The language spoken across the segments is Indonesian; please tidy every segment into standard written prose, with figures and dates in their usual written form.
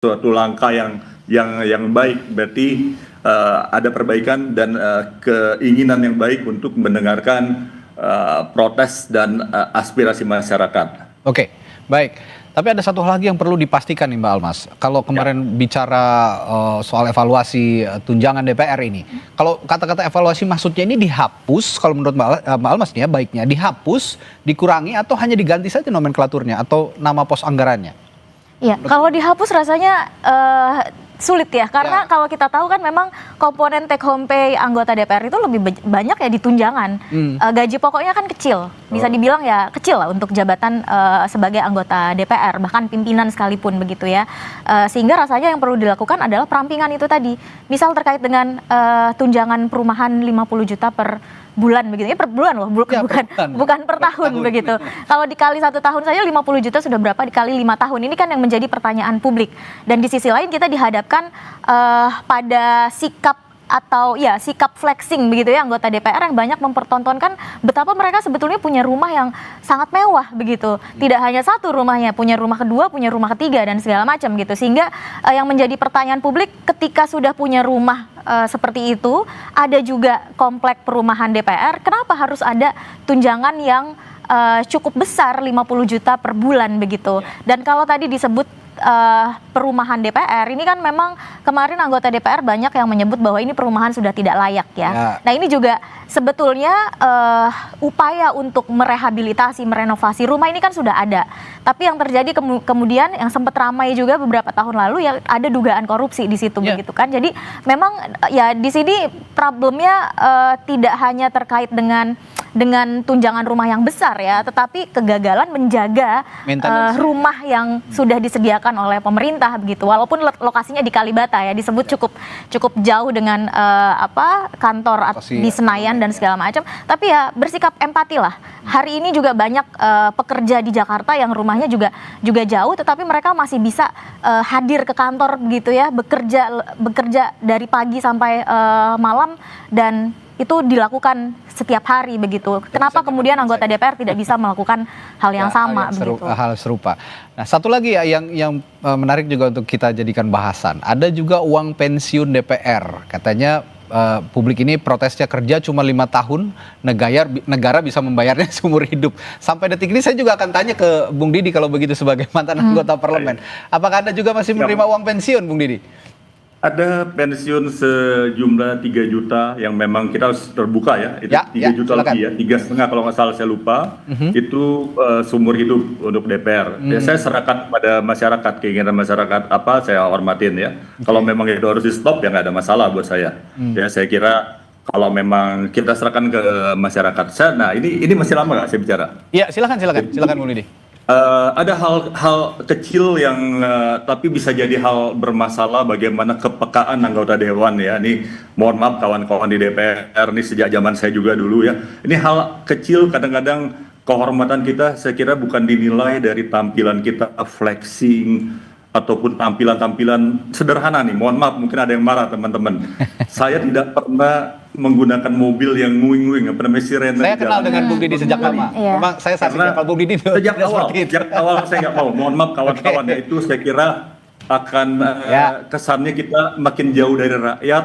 suatu langkah yang baik. Berarti ada perbaikan dan keinginan yang baik untuk mendengarkan protes dan aspirasi masyarakat. Oke, baik. Tapi ada satu hal lagi yang perlu dipastikan nih Mbak Almas. Kalau kemarin bicara soal evaluasi tunjangan DPR ini, kalau kata-kata evaluasi maksudnya ini dihapus, kalau menurut Mbak Almas nih ya, baiknya dihapus, dikurangi, atau hanya diganti saja nomenklaturnya atau nama pos anggarannya? Iya, kalau dihapus rasanya sulit ya, karena kalau kita tahu kan memang komponen take home pay anggota DPR itu lebih banyak ya di tunjangan. Gaji pokoknya kan kecil, bisa dibilang ya kecil lah untuk jabatan sebagai anggota DPR, bahkan pimpinan sekalipun begitu ya. Sehingga rasanya yang perlu dilakukan adalah perampingan itu tadi. Misal terkait dengan tunjangan perumahan 50 juta per bulan begitu ya, per bulan loh, bukan per tahun begitu. Kalau dikali 1 tahun saja 50 juta sudah berapa dikali 5 tahun, ini kan yang menjadi pertanyaan publik. Dan di sisi lain kita dihadapkan pada sikap atau ya sikap flexing begitu ya anggota DPR yang banyak mempertontonkan betapa mereka sebetulnya punya rumah yang sangat mewah begitu. Tidak hanya satu rumahnya, punya rumah kedua, punya rumah ketiga dan segala macam gitu. Sehingga yang menjadi pertanyaan publik ketika sudah punya rumah seperti itu, ada juga komplek perumahan DPR, kenapa harus ada tunjangan yang cukup besar 50 juta per bulan begitu. Dan kalau tadi disebut perumahan DPR, ini kan memang kemarin anggota DPR banyak yang menyebut bahwa ini perumahan sudah tidak layak ya. Nah ini juga sebetulnya upaya untuk merehabilitasi, merenovasi rumah ini kan sudah ada. Tapi yang terjadi kemudian yang sempat ramai juga beberapa tahun lalu ya ada dugaan korupsi di situ begitu kan. Jadi memang ya di sini problemnya tidak hanya terkait dengan tunjangan rumah yang besar ya, tetapi kegagalan menjaga rumah yang sudah disediakan oleh pemerintah begitu. Walaupun lokasinya di Kalibata ya, disebut cukup jauh dengan kantor di Senayan dan segala macam. Tapi ya bersikap empati lah. Hari ini juga banyak pekerja di Jakarta yang rumahnya juga jauh, tetapi mereka masih bisa hadir ke kantor begitu ya, bekerja dari pagi sampai malam, dan itu dilakukan setiap hari begitu. Kenapa kemudian anggota DPR tidak bisa melakukan hal yang sama begitu? Hal serupa. Nah, satu lagi ya yang menarik juga untuk kita jadikan bahasan. Ada juga uang pensiun DPR. Katanya publik ini protesnya kerja cuma 5 tahun, negara bisa membayarnya seumur hidup. Sampai detik ini saya juga akan tanya ke Bung Didi kalau begitu sebagai mantan anggota parlemen. Apakah Anda juga masih menerima uang pensiun, Bung Didi? Ada pensiun sejumlah 3 juta yang memang kita harus terbuka ya, itu 3 juta lebih ya, 3,5 kalau nggak salah saya lupa, itu seumur hidup untuk DPR. Ya, saya serahkan pada masyarakat, keinginan masyarakat apa saya hormatin ya. Kalau memang itu harus di stop ya nggak ada masalah buat saya. Ya saya kira kalau memang kita serahkan ke masyarakat. Nah ini masih lama nggak saya bicara? Iya silakan Bung Didi. Ada hal kecil yang tapi bisa jadi hal bermasalah, bagaimana kepekaan anggota dewan ya. Ini mohon maaf kawan-kawan di DPR, ini sejak zaman saya juga dulu ya. Ini hal kecil, kadang-kadang kehormatan kita saya kira bukan dinilai dari tampilan kita flexing ataupun tampilan-tampilan sederhana nih. Mohon maaf mungkin ada yang marah teman-teman. Saya tidak pernah menggunakan mobil yang nguing-nguing, apa namanya, sirene. Saya kenal dengan Bung Didi sejak lama. Memang saya saksikan Bung Didi sejak awal saya nggak mau. Mohon maaf kawan-kawan ya, itu saya kira akan kesannya kita makin jauh dari rakyat.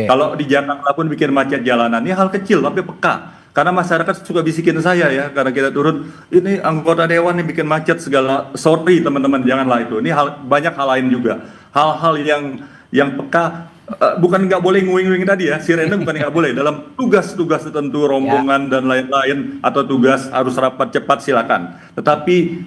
Kalau di Jakarta pun bikin macet jalanan, ini hal kecil tapi peka. Karena masyarakat suka bisikin saya ya, karena kita turun, ini anggota dewan nih bikin macet segala. Sorry teman-teman, janganlah itu. Ini banyak hal lain juga. Hal-hal yang peka. Bukan nggak boleh nguing-nguing tadi ya, sirene bukan nggak boleh. Dalam tugas-tugas tertentu, rombongan dan lain-lain, atau tugas harus rapat cepat silakan. Tetapi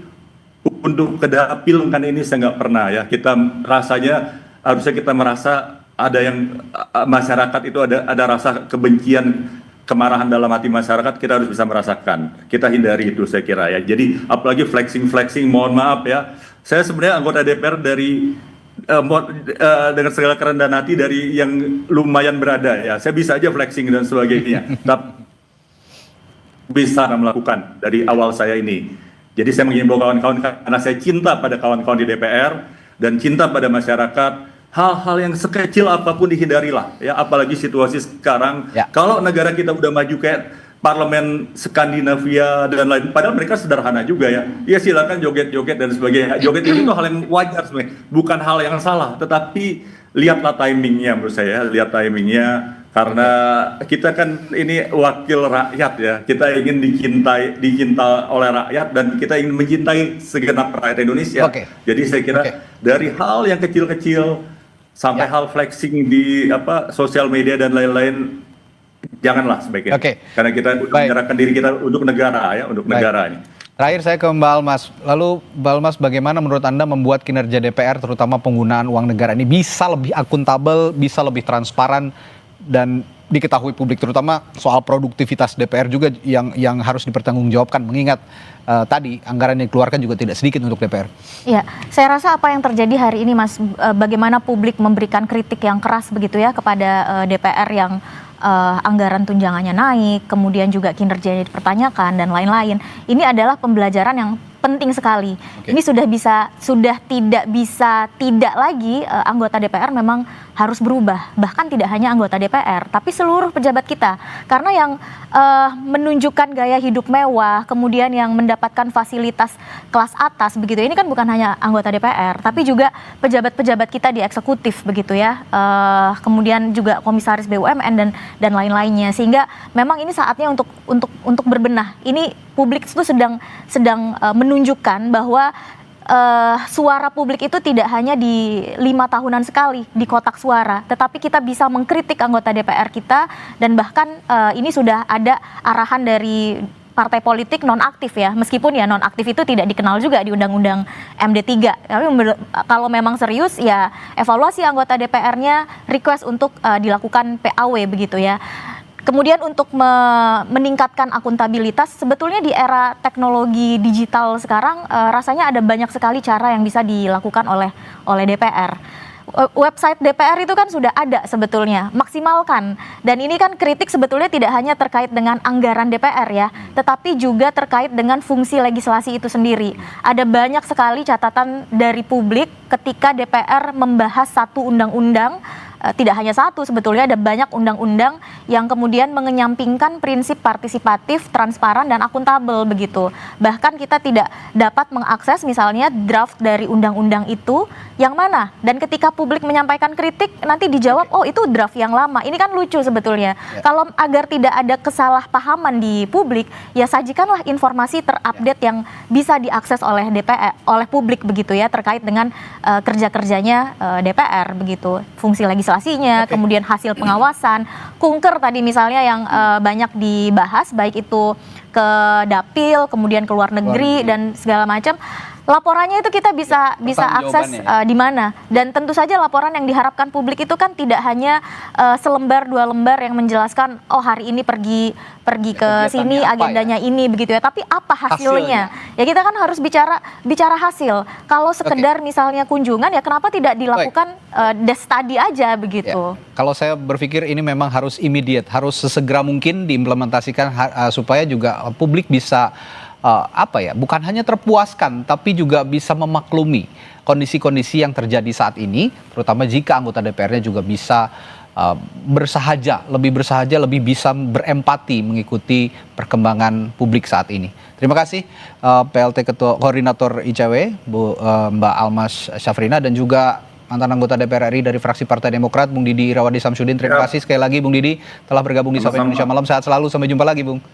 untuk ke dapil kan ini saya nggak pernah ya. Kita rasanya harusnya kita merasa ada yang masyarakat itu ada rasa kebencian, kemarahan dalam hati masyarakat, kita harus bisa merasakan. Kita hindari itu saya kira ya. Jadi apalagi flexing, mohon maaf ya. Saya sebenarnya anggota DPR dari dengan segala kerendahan hati dari yang lumayan berada ya. Saya bisa aja flexing dan sebagainya. Tapi bisa melakukan dari awal saya ini. Jadi saya mengimbau kawan-kawan, karena saya cinta pada kawan-kawan di DPR dan cinta pada masyarakat, hal-hal yang sekecil apapun dihindarilah ya, apalagi situasi sekarang. Kalau negara kita udah maju kayak parlemen Skandinavia dan lain, padahal mereka sederhana juga ya. Ya silakan joget-joget dan sebagainya. Joget-joget itu hal yang wajar sebenarnya, bukan hal yang salah. Tetapi lihatlah timingnya menurut saya, lihat timingnya. Karena kita kan ini wakil rakyat ya, kita ingin dicintai oleh rakyat dan kita ingin mencintai segenap rakyat Indonesia. Jadi saya kira dari hal yang kecil-kecil sampai hal flexing di sosial media dan lain-lain, janganlah sebaiknya. Karena kita menyerahkan diri kita untuk negara ya, untuk negara ini. Terakhir saya ke Mbak Almas. Lalu Mbak Almas, bagaimana menurut Anda membuat kinerja DPR terutama penggunaan uang negara ini bisa lebih akuntabel, bisa lebih transparan dan diketahui publik, terutama soal produktivitas DPR juga yang harus dipertanggungjawabkan, mengingat tadi anggaran yang dikeluarkan juga tidak sedikit untuk DPR. Iya, saya rasa apa yang terjadi hari ini, Mas, bagaimana publik memberikan kritik yang keras begitu ya kepada DPR yang anggaran tunjangannya naik, kemudian juga kinerjanya dipertanyakan dan lain-lain. Ini adalah pembelajaran yang penting sekali. Ini sudah tidak lagi anggota DPR memang harus berubah. Bahkan tidak hanya anggota DPR, tapi seluruh pejabat kita. Karena yang menunjukkan gaya hidup mewah, kemudian yang mendapatkan fasilitas kelas atas begitu. Ini kan bukan hanya anggota DPR, tapi juga pejabat-pejabat kita di eksekutif begitu ya. Kemudian juga komisaris BUMN dan lain-lainnya. Sehingga memang ini saatnya untuk berbenah. Ini publik itu sedang menunjukkan bahwa suara publik itu tidak hanya di 5 tahunan sekali di kotak suara, tetapi kita bisa mengkritik anggota DPR kita, dan bahkan ini sudah ada arahan dari partai politik nonaktif ya, meskipun ya nonaktif itu tidak dikenal juga di Undang-Undang MD3. Tapi kalau memang serius ya evaluasi anggota DPR-nya, request untuk dilakukan PAW begitu ya. Kemudian untuk meningkatkan akuntabilitas, sebetulnya di era teknologi digital sekarang rasanya ada banyak sekali cara yang bisa dilakukan oleh DPR. Website DPR itu kan sudah ada sebetulnya, maksimalkan. Dan ini kan kritik sebetulnya tidak hanya terkait dengan anggaran DPR ya, tetapi juga terkait dengan fungsi legislasi itu sendiri. Ada banyak sekali catatan dari publik ketika DPR membahas satu undang-undang. Tidak hanya satu, sebetulnya ada banyak undang-undang yang kemudian mengenyampingkan prinsip partisipatif, transparan, dan akuntabel begitu. Bahkan kita tidak dapat mengakses misalnya draft dari undang-undang itu yang mana. Dan ketika publik menyampaikan kritik, nanti dijawab, oh itu draft yang lama. Ini kan lucu sebetulnya. Kalau agar tidak ada kesalahpahaman di publik, ya sajikanlah informasi terupdate yang bisa diakses oleh DPR, oleh publik begitu ya, terkait dengan kerja-kerjanya DPR begitu. Fungsi legislasinya, kemudian hasil pengawasan, kunker tadi misalnya yang banyak dibahas, baik itu ke dapil, kemudian ke luar negeri dan segala macam. Laporannya itu kita bisa akses di mana, dan tentu saja laporan yang diharapkan publik itu kan tidak hanya selembar 2 lembar yang menjelaskan oh hari ini pergi ke sini agendanya ini begitu ya, tapi apa hasilnya? Ya kita kan harus bicara hasil. Kalau sekedar misalnya kunjungan ya kenapa tidak dilakukan desk study aja begitu? Kalau saya berpikir ini memang harus immediate, harus sesegera mungkin diimplementasikan supaya juga publik bisa bukan hanya terpuaskan, tapi juga bisa memaklumi kondisi-kondisi yang terjadi saat ini, terutama jika anggota DPR-nya juga bisa lebih bersahaja, lebih bisa berempati mengikuti perkembangan publik saat ini. Terima kasih PLT Ketua Koordinator ICW, Mbak Almas Syafrina, dan juga mantan anggota DPR RI dari fraksi Partai Demokrat, Bung Didi Irawadi Samsudin. Terima kasih sekali lagi Bung Didi telah bergabung di Sapa Indonesia Malam. Sehat selalu, sampai jumpa lagi Bung.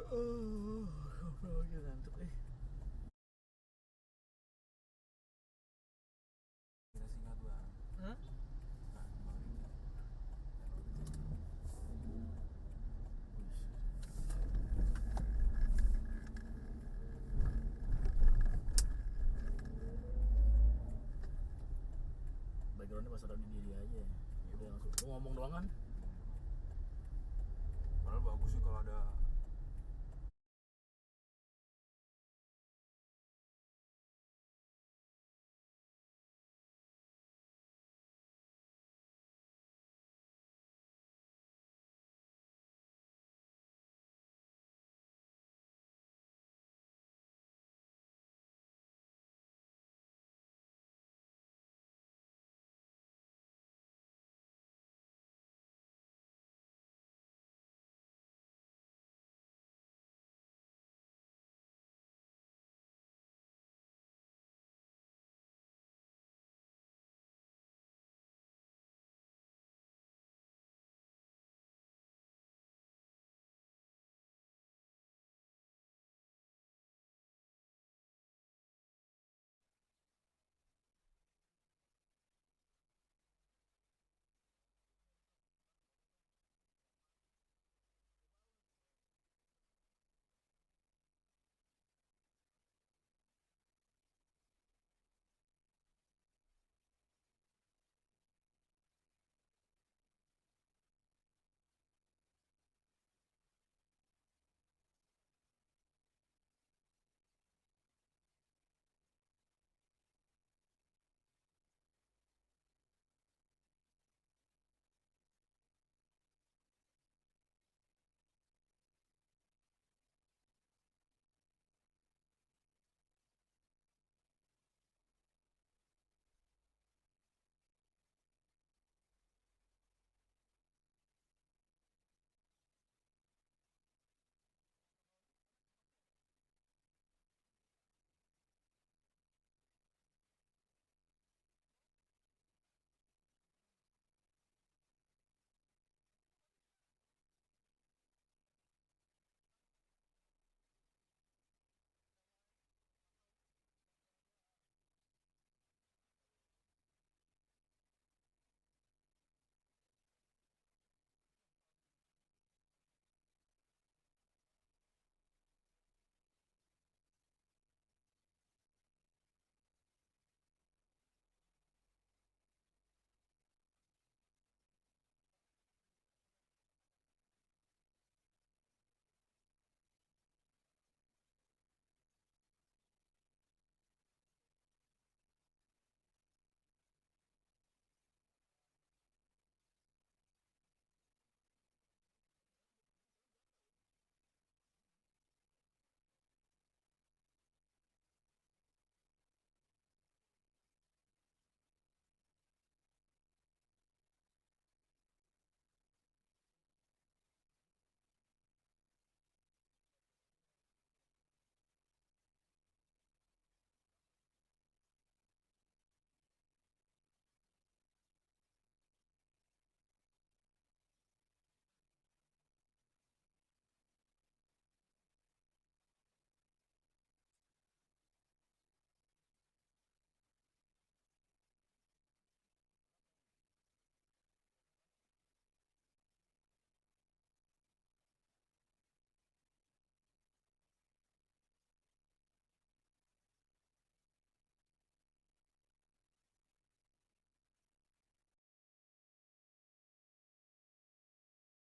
Ngantuk Kita singkat bang. Hah? Backgroundnya pas ada di diri aja ya. Udah langsung ngomong doang kan. Padahal bagus sih kalau ada